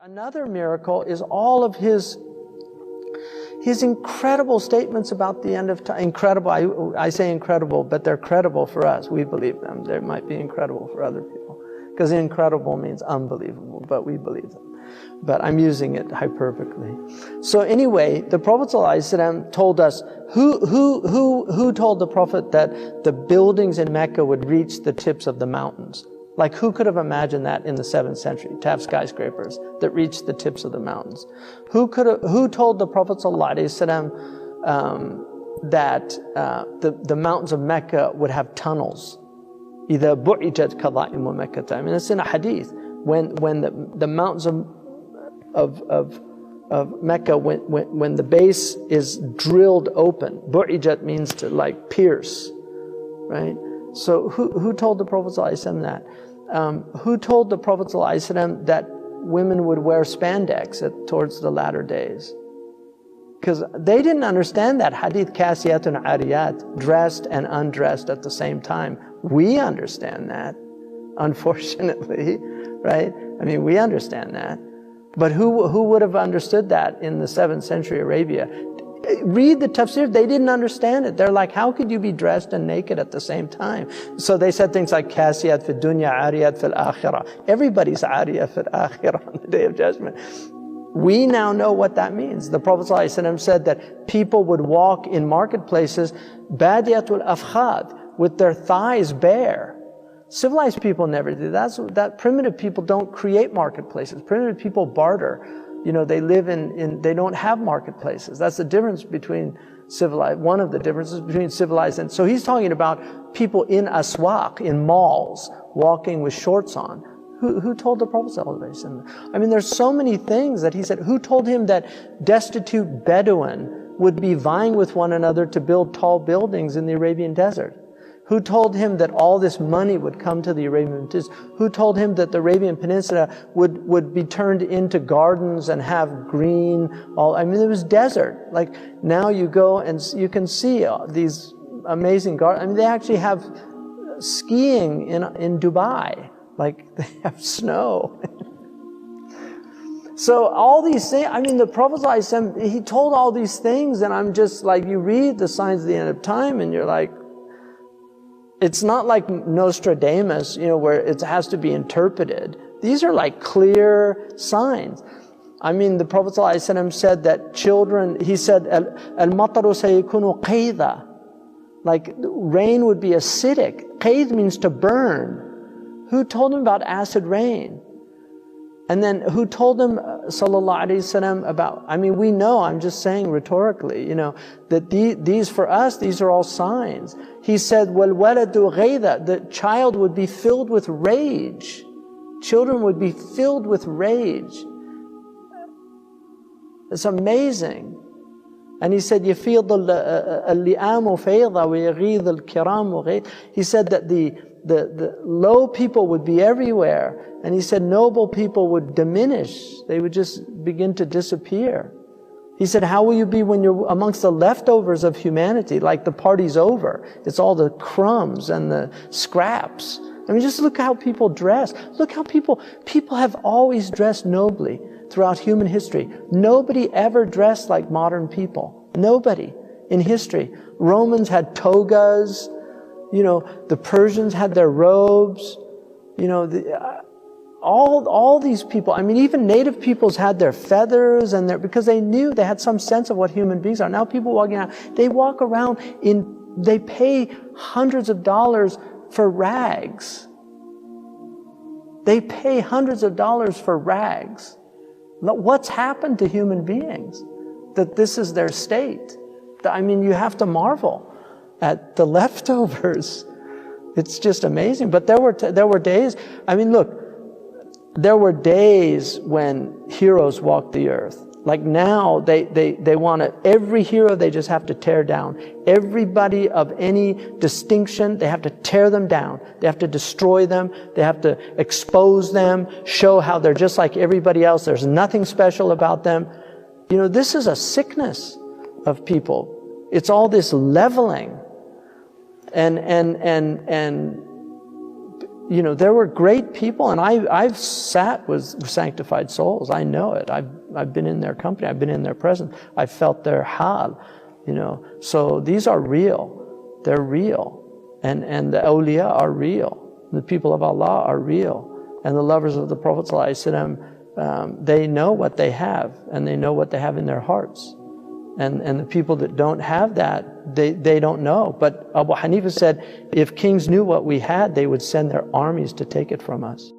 Another miracle is all of his incredible statements about the end of time. Incredible, I say incredible, but they're credible for us. We believe them. They might be incredible for other people, because incredible means unbelievable, but we believe them. But I'm using it hyperbolically. So anyway, the Prophet ﷺ told us, who told the Prophet that the buildings in Mecca would reach the tips of the mountains? Like, who could have imagined that in the 7th century, to have skyscrapers that reached the tips of the mountains? Who told the Prophet ﷺ that the mountains of Mecca would have tunnels? إِذَا بُعِجَتْ كَضَائِمُ مَكَّةَ. I mean, it's in a hadith. When the mountains of Mecca, when the base is drilled open, bu'ijat means to like pierce, right? So who told the Prophet ﷺ that? Who told the Prophet ﷺ that women would wear spandex towards the latter days? Because they didn't understand that hadith, kasiyatun ariyat, dressed and undressed at the same time. We understand that, unfortunately, right? I mean, we understand that. But who would have understood that in the 7th century Arabia? Read the tafsir, they didn't understand it. They're like, how could you be dressed and naked at the same time? So they said things like, kasiyat fi dunya, ariyat fil akhirah. Everybody's ariyat fil akhirah on the Day of Judgment. We now know what that means. The Prophet ﷺ said that people would walk in marketplaces, badiyatul afkhad, with their thighs bare. Civilized people never do that. Primitive people don't create marketplaces. Primitive people barter. You know, they live they don't have marketplaces. That's the difference between civilized, one of the differences between civilized and, so he's talking about people in aswaq, in malls, walking with shorts on. Who told the Prophet ﷺ? I mean, there's so many things that he said. Who told him that destitute Bedouin would be vying with one another to build tall buildings in the Arabian desert? Who told him that all this money would come to the Arabian Peninsula? Who told him that the Arabian Peninsula would be turned into gardens and have green, I mean, it was desert. Like, now you go and you can see these amazing gardens. I mean, they actually have skiing in Dubai. Like, they have snow. So all these things, I mean, the Prophet ﷺ, he told all these things, and I'm just like, you read the signs of the end of time and you're like, it's not like Nostradamus, you know, where it has to be interpreted. These are like clear signs. I mean, the Prophet ﷺ said that children, he said, al-mataru sayakunu qayda. Like, rain would be acidic. Qayd means to burn. Who told him about acid rain? And then who told him, sallallahu alayhi wasallam, about, I mean, we know, I'm just saying rhetorically, you know, that these for us, these are all signs. He said, وَالْوَلَدُ غَيْذَ, the child would be filled with rage. Children would be filled with rage. It's amazing. And he said, يَفِيضُ اللِّئَامُ فَيْضَ وَيَغِيظُ الْكِرَامُ غَيْظ. He said that the low people would be everywhere. And he said noble people would diminish. They would just begin to disappear. He said, how will you be when you're amongst the leftovers of humanity? Like, the party's over. It's all the crumbs and the scraps. I mean, just look how people dress. Look how people have always dressed nobly throughout human history. Nobody ever dressed like modern people. Nobody in history. Romans had togas. You know, the Persians had their robes. You know, all these people, I mean, even native peoples had their feathers and because they knew, they had some sense of what human beings are. Now people walking out, they walk around they pay hundreds of dollars for rags. They pay hundreds of dollars for rags. What's happened to human beings that this is their state? I mean, you have to marvel at the leftovers. It's just amazing. But there were days, I mean, look, there were days when heroes walked the earth. Like, now they want to, every hero they just have to tear down. Everybody of any distinction, they have to tear them down. They have to destroy them. They have to expose them, show how they're just like everybody else. There's nothing special about them. You know, this is a sickness of people. It's all this leveling. And you know, there were great people, and I've sat with sanctified souls. I know it. I've been in their company. I've been in their presence. I've felt their hal, you know. So these are real. They're real. And the awliya are real. The people of Allah are real. And the lovers of the Prophet ﷺ, they know what they have, and they know what they have in their hearts. And the people that don't have that, they don't know. But Abu Hanifa said, if kings knew what we had, they would send their armies to take it from us.